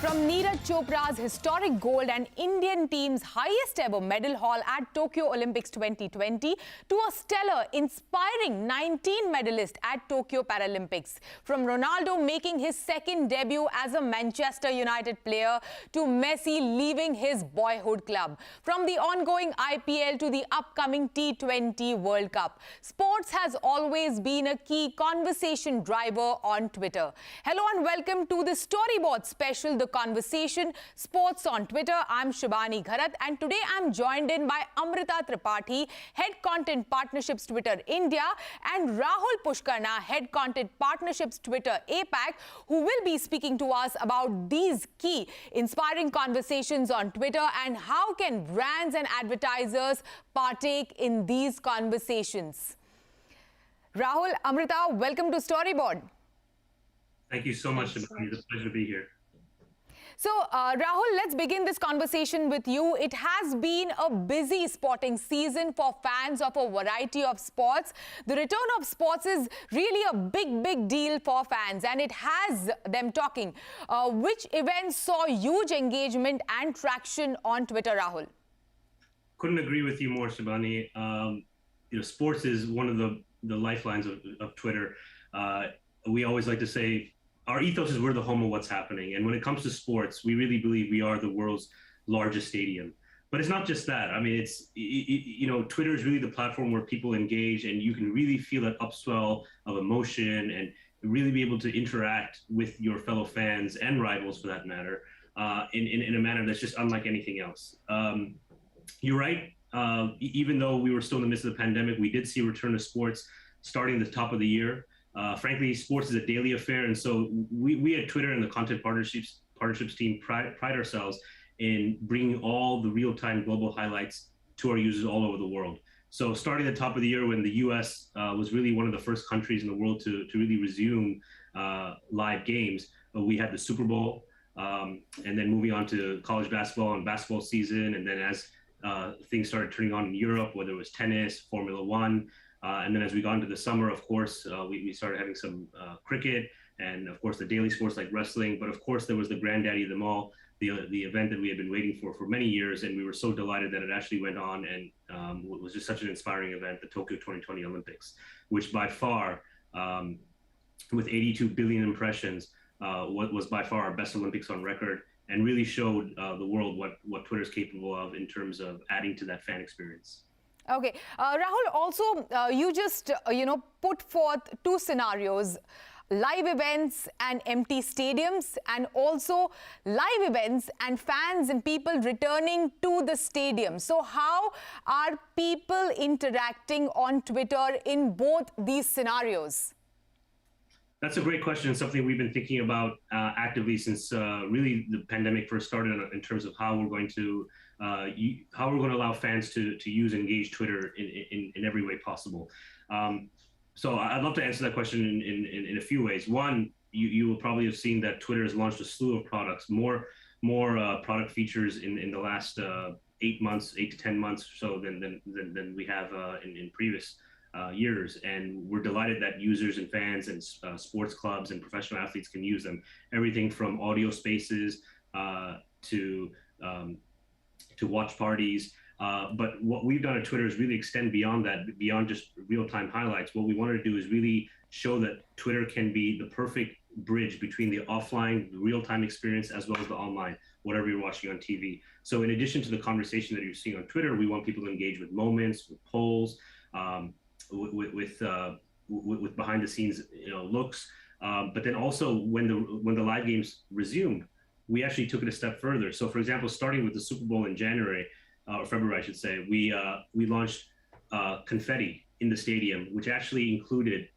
From Neeraj Chopra's historic gold and Indian team's highest ever medal haul at Tokyo Olympics 2020 to a stellar, inspiring 19 medalist at Tokyo Paralympics. From Ronaldo making his second debut as a Manchester United player to Messi leaving his boyhood club. From the ongoing IPL to the upcoming T20 World Cup, sports has always been a key conversation driver on Twitter. Hello and welcome to the Storyboard special, The Conversation, Sports on Twitter. I'm Shibani Gharat, and today I'm joined in by Amrita Tripathi, Head Content Partnerships Twitter India, and Rahul Pushkarna, Head Content Partnerships Twitter APAC, who will be speaking to us about these key inspiring conversations on Twitter and how can brands and advertisers partake in these conversations. Rahul, Amrita, welcome to Storyboard. Thank you so much, Shibani. It's a pleasure to be here. So, Rahul, let's begin this conversation with you. It has been a busy sporting season for fans of a variety of sports. The return of sports is really a big deal for fans, and it has them talking. Which events saw huge engagement and traction on Twitter, Rahul? Couldn't agree with you more, Shibani. Sports is one of the lifelines of Twitter. We always like to say, our ethos is we're the home of what's happening. And when it comes to sports, we really believe we are the world's largest stadium. But it's not just that. I mean, Twitter is really the platform where people engage, and you can really feel that upswell of emotion and really be able to interact with your fellow fans and rivals, for that matter, in a manner that's just unlike anything else. You're right. Even though we were still in the midst of the pandemic, we did see a return to sports starting at the top of the year. Frankly, sports is a daily affair, and so we at Twitter and the content partnerships team pride ourselves in bringing all the real-time global highlights to our users all over the world. So starting at the top of the year, when the US was really one of the first countries in the world to really resume live games, we had the Super Bowl, and then moving on to college basketball and basketball season, and then as things started turning on in Europe, whether it was tennis, Formula One, and then as we got into the summer, of course, we started having some cricket and, of course, the daily sports like wrestling. But, of course, there was the granddaddy of them all, the event that we had been waiting for many years. And we were so delighted that it actually went on and was just such an inspiring event, the Tokyo 2020 Olympics, which by far, with 82 billion impressions, was by far our best Olympics on record, and really showed the world what Twitter is capable of in terms of adding to that fan experience. Okay. Rahul, also, you just, put forth two scenarios, live events and empty stadiums, and also live events and fans and people returning to the stadium. So how are people interacting on Twitter in both these scenarios? That's a great question. It's something we've been thinking about actively since really the pandemic first started, in terms of how we're going to allow fans to use and engage Twitter in every way possible. So I'd love to answer that question in a few ways. One, you will probably have seen that Twitter has launched a slew of products, more product features in the last 8 to 10 months or so than we have in previous years, and we're delighted that users and fans and sports clubs and professional athletes can use them. Everything from audio spaces to watch parties. But what we've done at Twitter is really extend beyond that, beyond just real-time highlights. What we wanted to do is really show that Twitter can be the perfect bridge between the offline, the real-time experience, as well as the online, whatever you're watching on TV. So in addition to the conversation that you're seeing on Twitter, we want people to engage with moments, with polls, with behind the scenes looks, but then also when the live games resumed, we actually took it a step further. So for example, starting with the Super Bowl in January or February, I should say, we launched confetti in the stadium, which actually included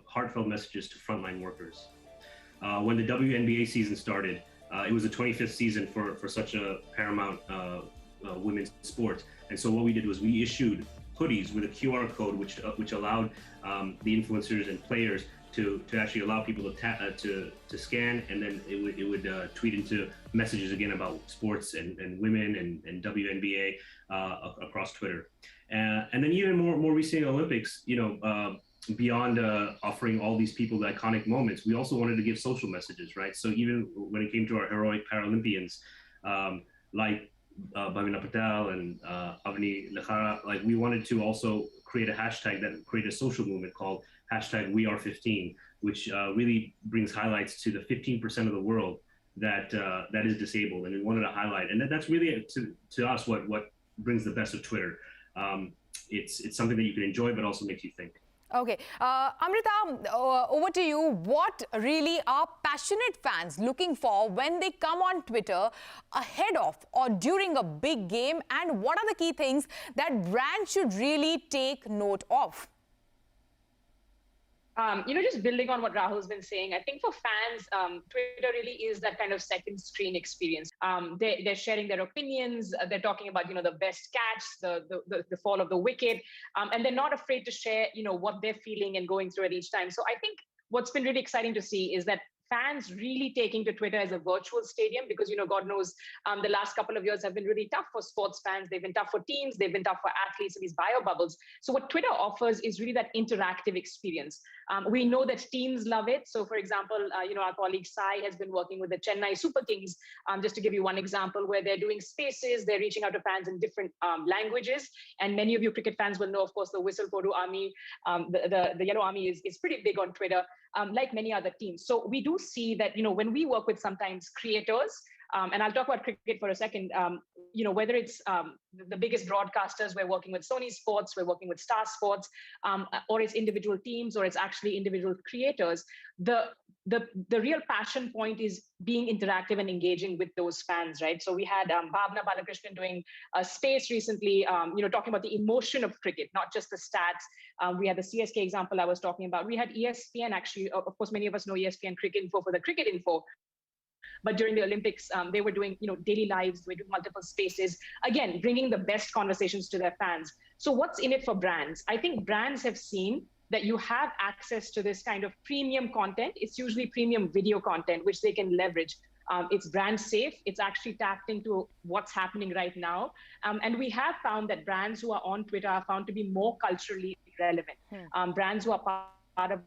heartfelt messages to frontline workers. When the WNBA season started, it was the 25th season for such a paramount women's sport, and so what we did was we issued hoodies with a QR code, which allowed the influencers and players to actually allow people to scan, and then it would tweet into messages again about sports and women and WNBA across Twitter. And then even more recently, Olympics, beyond offering all these people the iconic moments, we also wanted to give social messages, right? So even when it came to our heroic Paralympians, like Bhavina Patel and Avni Lekhara, like we wanted to also create a hashtag that created a social movement called hashtag We Are 15, which really brings highlights to the 15% of the world that that is disabled, and we wanted to highlight, and that's really to us what brings the best of Twitter. It's something that you can enjoy, but also makes you think. Okay. Amrita, over to you. What really are passionate fans looking for when they come on Twitter ahead of or during a big game? And what are the key things that brands should really take note of? Just building on what Rahul's been saying, I think for fans, Twitter really is that kind of second screen experience. They're sharing their opinions. They're talking about, the best catch, the fall of the wicket, and they're not afraid to share, what they're feeling and going through it each time. So I think what's been really exciting to see is that fans really taking to Twitter as a virtual stadium, because, God knows the last couple of years have been really tough for sports fans. They've been tough for teams. They've been tough for athletes in these bio bubbles. So what Twitter offers is really that interactive experience. We know that teams love it. So for example, our colleague Sai has been working with the Chennai Super Kings, just to give you one example, where they're doing spaces, they're reaching out to fans in different languages. And many of you cricket fans will know, of course, the Whistle Podu Army, the Yellow Army is pretty big on Twitter. Like many other teams. So we do see that, when we work with sometimes creators, and I'll talk about cricket for a second, whether it's the biggest broadcasters, we're working with Sony Sports, we're working with Star Sports, or it's individual teams, or it's actually individual creators. The real passion point is being interactive and engaging with those fans, right? So we had Bhavna Balakrishnan doing a space recently, talking about the emotion of cricket, not just the stats. We had the CSK example I was talking about. We had ESPN, actually, of course, many of us know ESPN Cricket Info for the Cricket Info. But during the Olympics, they were doing, daily lives, we do multiple spaces, again, bringing the best conversations to their fans. So what's in it for brands? I think brands have seen that you have access to this kind of premium content. It's usually premium video content, which they can leverage. It's brand safe. It's actually tapped into what's happening right now. And we have found that brands who are on Twitter are found to be more culturally relevant. Brands who are part of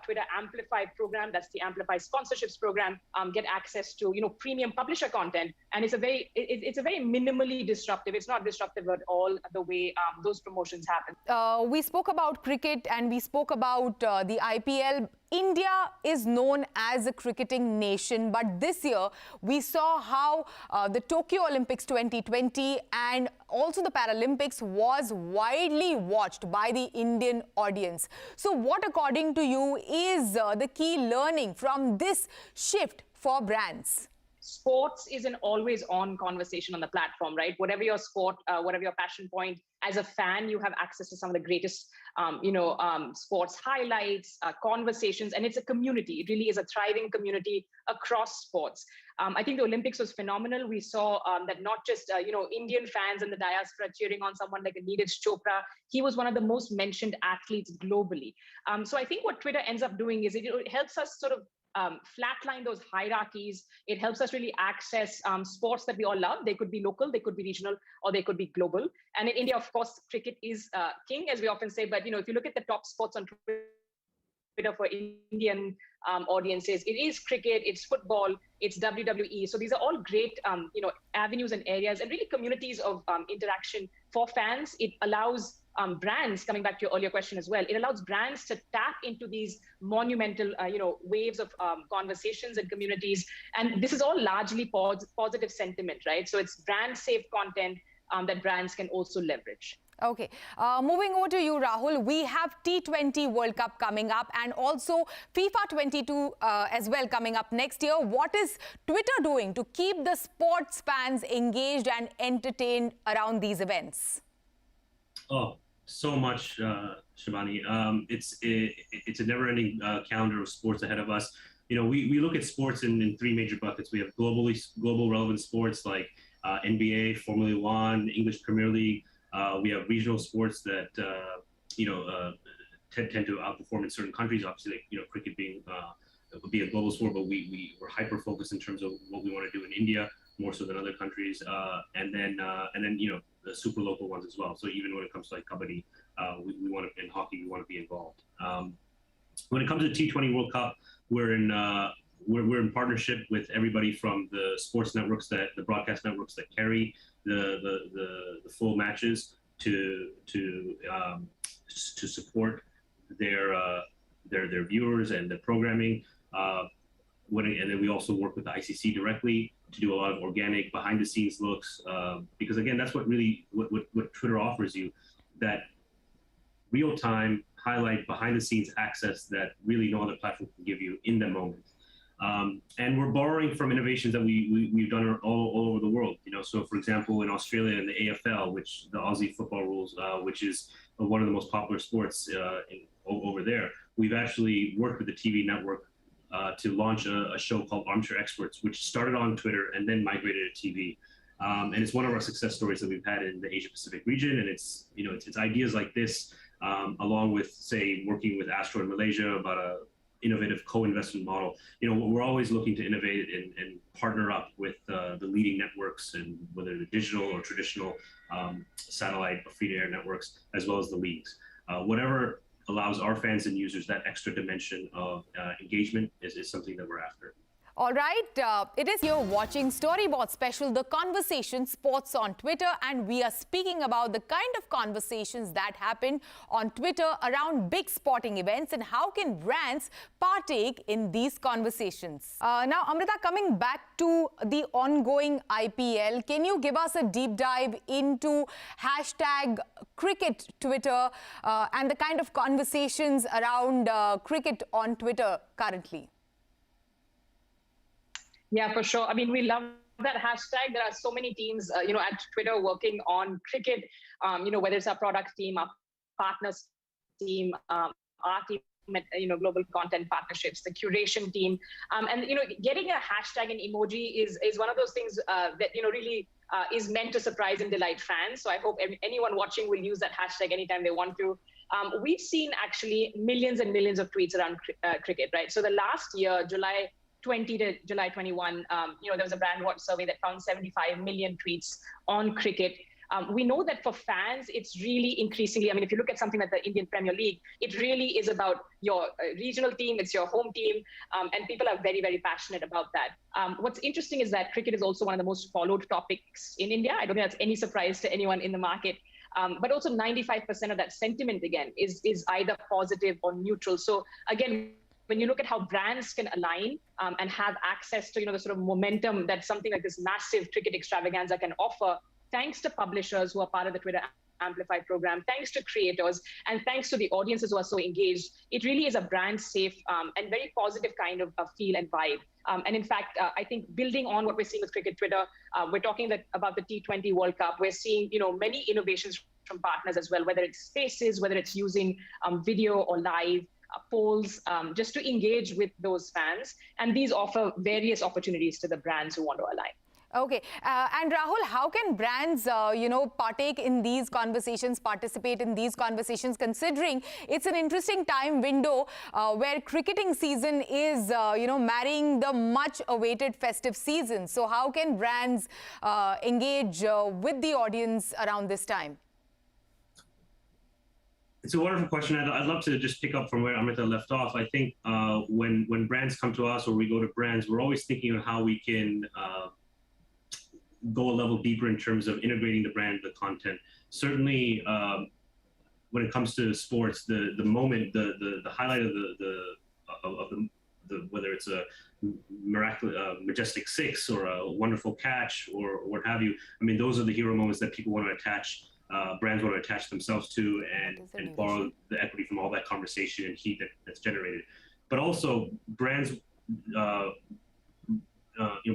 Twitter Amplify program, that's the Amplify sponsorships program, get access to premium publisher content, and it's a very minimally disruptive. It's not disruptive at all the way those promotions happen. We spoke about cricket and we spoke about the IPL. India is known as a cricketing nation, but this year we saw how the Tokyo Olympics 2020 and also the Paralympics was widely watched by the Indian audience. So what, according to you, is the key learning from this shift for brands? Sports is an always on conversation on the platform, right? Whatever your sport, whatever your passion point, as a fan, you have access to some of the greatest, sports highlights, conversations, and it's a community. It really is a thriving community across sports. I think the Olympics was phenomenal. We saw that not just, Indian fans in the diaspora cheering on someone like a Neeraj Chopra. He was one of the most mentioned athletes globally. So I think what Twitter ends up doing is it helps us sort of flatline those hierarchies. It helps us really access sports that we all love. They could be local, they could be regional, or they could be global. And in India, of course, cricket is king, as we often say. But if you look at the top sports on Twitter for Indian audiences, it is cricket, it's football, it's WWE. So these are all great, avenues and areas, and really communities of interaction for fans. It allows brands, coming back to your earlier question as well, it allows brands to tap into these monumental, waves of conversations and communities. And this is all largely positive sentiment, right? So it's brand safe content that brands can also leverage. Okay, moving over to you, Rahul. We have T20 World Cup coming up and also FIFA 22 as well coming up next year. What is Twitter doing to keep the sports fans engaged and entertained around these events? Oh, so much, Shivani. It's a never-ending calendar of sports ahead of us. We look at sports in three major buckets. We have global relevant sports like NBA, Formula One, English Premier League. We have regional sports that tend to outperform in certain countries. Obviously, like, cricket being would be a global sport, but we're hyper focused in terms of what we want to do in India more so than other countries. And then the super local ones as well. So even when it comes to like kabaddi we want to, in hockey, we want to be involved. When it comes to T20 World Cup, we're in partnership with everybody from the sports networks, the broadcast networks that carry the full matches to support their viewers and the programming. And then we also work with the ICC directly to do a lot of organic behind-the-scenes looks, because again, that's what Twitter offers you, that real-time highlight behind-the-scenes access that really no other platform can give you in the moment. And we're borrowing from innovations that we've done all over the world. So for example, in Australia, in the AFL, which the Aussie football rules, which is one of the most popular sports over there, we've actually worked with the TV network to launch a show called Armchair Experts, which started on Twitter and then migrated to TV. And it's one of our success stories that we've had in the Asia Pacific region. And it's ideas like this, along with, say, working with Astro in Malaysia about a innovative co-investment model. We're always looking to innovate and partner up with the leading networks, and whether they're digital or traditional satellite or free-to-air networks, as well as the leagues. Whatever allows our fans and users that extra dimension of engagement is something that we're after. All right, it is you're watching Storyboard Special, The Conversation Sports on Twitter, and we are speaking about the kind of conversations that happen on Twitter around big sporting events and how can brands partake in these conversations. Now, Amrita, coming back to the ongoing IPL, can you give us a deep dive into hashtag cricket Twitter and the kind of conversations around cricket on Twitter currently? Yeah, for sure. I mean, we love that hashtag. There are so many teams, at Twitter working on cricket, whether it's our product team, our partners team, our team, global content partnerships, the curation team. And, getting a hashtag and emoji is one of those things that, really is meant to surprise and delight fans. So I hope anyone watching will use that hashtag anytime they want to. We've seen actually millions and millions of tweets around cricket, right? So the last year, July 20 to July 21, there was a Brand Watch survey that found 75 million tweets on cricket. We know that for fans, it's really increasingly, if you look at something like the Indian Premier League, it really is about your regional team, it's your home team, and people are very, very passionate about that. What's interesting is that cricket is also one of the most followed topics in India. I don't think that's any surprise to anyone in the market. But also 95% of that sentiment, again, is either positive or neutral. So again, when you look at how brands can align and have access to, the sort of momentum that something like this massive cricket extravaganza can offer, thanks to publishers who are part of the Twitter Amplify program, thanks to creators, and thanks to the audiences who are so engaged, it really is a brand safe and very positive kind of feel and vibe. And in fact, I think building on what we're seeing with cricket Twitter, we're talking about the T20 World Cup. We're seeing, many innovations from partners as well, whether it's spaces, whether it's using video or live, polls, just to engage with those fans. And these offer various opportunities to the brands who want to align. Okay. And Rahul, how can brands, partake in these conversations, participate in these conversations, considering it's an interesting time window where cricketing season is, marrying the much-awaited festive season. So how can brands engage with the audience around this time? It's a wonderful question. I'd love to just pick up from where Amrita left off. I think when brands come to us or we go to brands, we're always thinking of how we can go a level deeper in terms of integrating the brand, the content. Certainly, when it comes to sports, the moment, the highlight of the whether it's a miraculous, majestic six or a wonderful catch or what have you. Those are the hero moments that people want to attach. Brands want to attach themselves to and borrow the equity from all that conversation and heat that's generated. But also brands,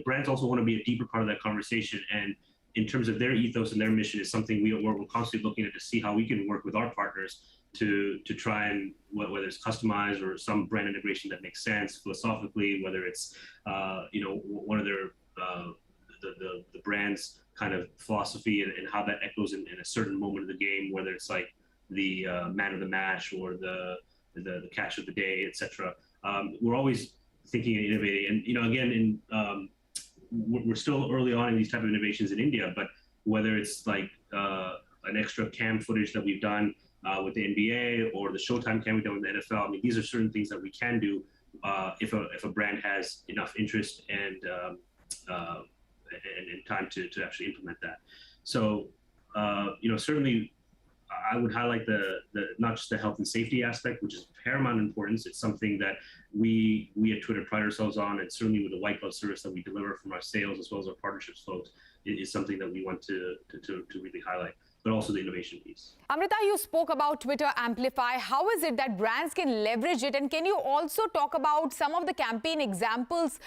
brands also want to be a deeper part of that conversation. And in terms of their ethos and their mission is something we're constantly looking at to see how we can work with our partners to try and, whether it's customized or some brand integration that makes sense philosophically, whether it's, one of their, the brand's kind of philosophy and how that echoes in a certain moment of the game, whether it's like the man of the match or the catch of the day, etc. We're always thinking and innovating, and again, we're still early on in these type of innovations in India, but whether it's like an extra cam footage that we've done with the NBA or the Showtime cam we've done with the NFL. I mean, these are certain things that we can do if a brand has enough interest and time to actually implement that. So, certainly I would highlight the not just the health and safety aspect, which is paramount importance. It's something that we at Twitter pride ourselves on, and certainly with the white glove service that we deliver from our sales as well as our partnerships folks, it is something that we want to really highlight. But also the innovation piece. Amrita, you spoke about Twitter Amplify. How is it that brands can leverage it? And can you also talk about some of the campaign examples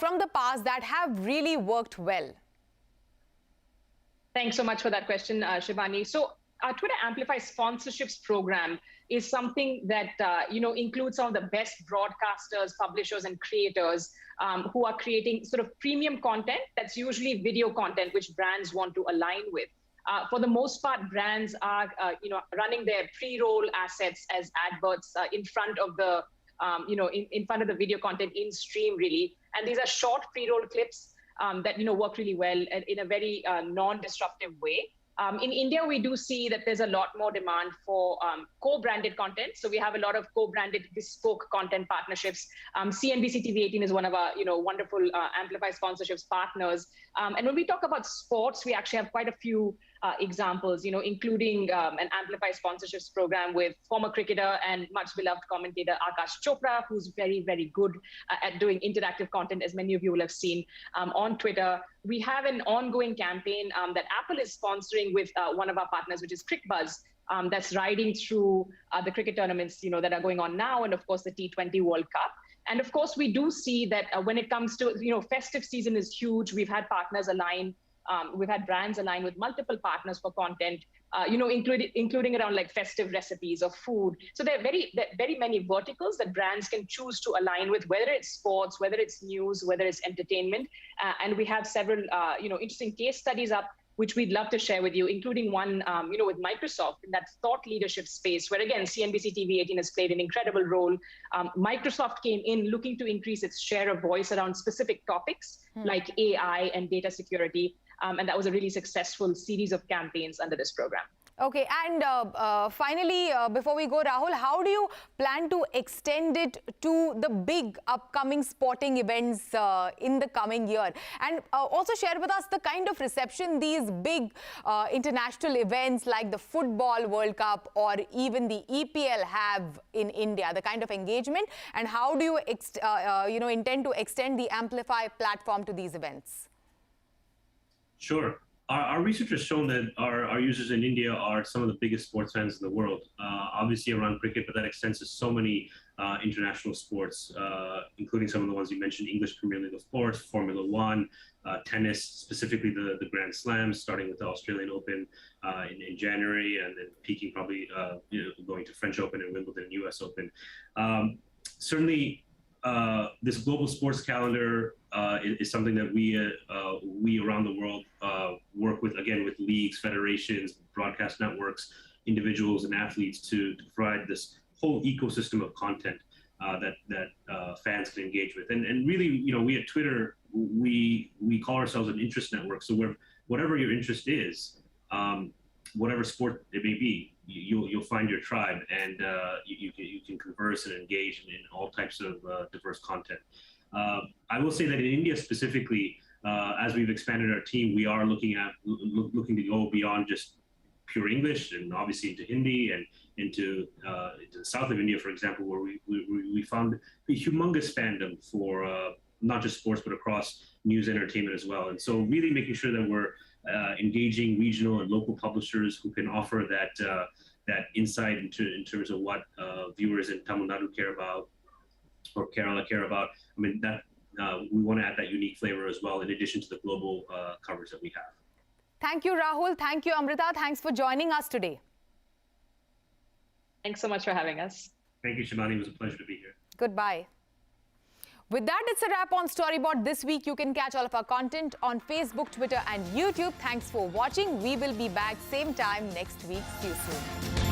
from the past that have really worked well? Thanks so much for that question, Shivani. So our Twitter Amplify sponsorships program is something that includes some of the best broadcasters, publishers, and creators who are creating sort of premium content that's usually video content, which brands want to align with. For the most part, brands are running their pre-roll assets as adverts in front of the in front of the video content in stream, really. And these are short pre-roll clips that work really well in a very non-disruptive way. In India, we do see that there's a lot more demand for co-branded content. So we have a lot of co-branded bespoke content partnerships. CNBC TV18 is one of our wonderful Amplify sponsorships partners. And when we talk about sports, we actually have quite a few examples, including an Amplify sponsorships program with former cricketer and much beloved commentator Akash Chopra, who's very, very good at doing interactive content, as many of you will have seen on Twitter. We have an ongoing campaign that Apple is sponsoring with one of our partners, which is CrickBuzz, that's riding through the cricket tournaments, that are going on now, and of course the T20 World Cup. And of course, we do see that when it comes to, festive season is huge. We've had partners align. We've had brands align with multiple partners for content, including around like festive recipes or food. So there are very many verticals that brands can choose to align with, whether it's sports, whether it's news, whether it's entertainment. And we have several, interesting case studies up, which we'd love to share with you, including one, with Microsoft in that thought leadership space, where again, CNBC TV18 has played an incredible role. Microsoft came in looking to increase its share of voice around specific topics like AI and data security. And that was a really successful series of campaigns under this program. Okay, and finally, before we go, Rahul, how do you plan to extend it to the big upcoming sporting events in the coming year? And also share with us the kind of reception these big international events like the Football World Cup or even the EPL have in India, the kind of engagement, and how do you intend to extend the Amplify platform to these events? Sure. Our research has shown that our users in India are some of the biggest sports fans in the world, obviously around cricket, but that extends to so many international sports, including some of the ones you mentioned, English Premier League, of course, Formula One, tennis, specifically the Grand Slams, starting with the Australian Open in January, and then peaking probably going to French Open and Wimbledon and US Open. Certainly, this global sports calendar is something that we around the world work with, again, with leagues, federations, broadcast networks, individuals, and athletes to provide this whole ecosystem of content that fans can engage with. And really, we at Twitter, we call ourselves an interest network. So whatever your interest is, whatever sport it may be, you'll find your tribe, and you can converse and engage in all types of diverse content. I will say that in India specifically, as we've expanded our team, we are looking to go beyond just pure English, and obviously into Hindi and into the south of India, for example, where we found a humongous fandom for not just sports, but across news and entertainment as well. And so really making sure that we're engaging regional and local publishers who can offer that insight in terms of what viewers in Tamil Nadu care about or Kerala care about. I mean, that we want to add that unique flavor as well, in addition to the global coverage that we have. Thank you, Rahul. Thank you, Amrita. Thanks for joining us today. Thanks so much for having us. Thank you, Shivani. It was a pleasure to be here. Goodbye. With that, it's a wrap on Storyboard this week. You can catch all of our content on Facebook, Twitter, and YouTube. Thanks for watching. We will be back same time next week. See you soon.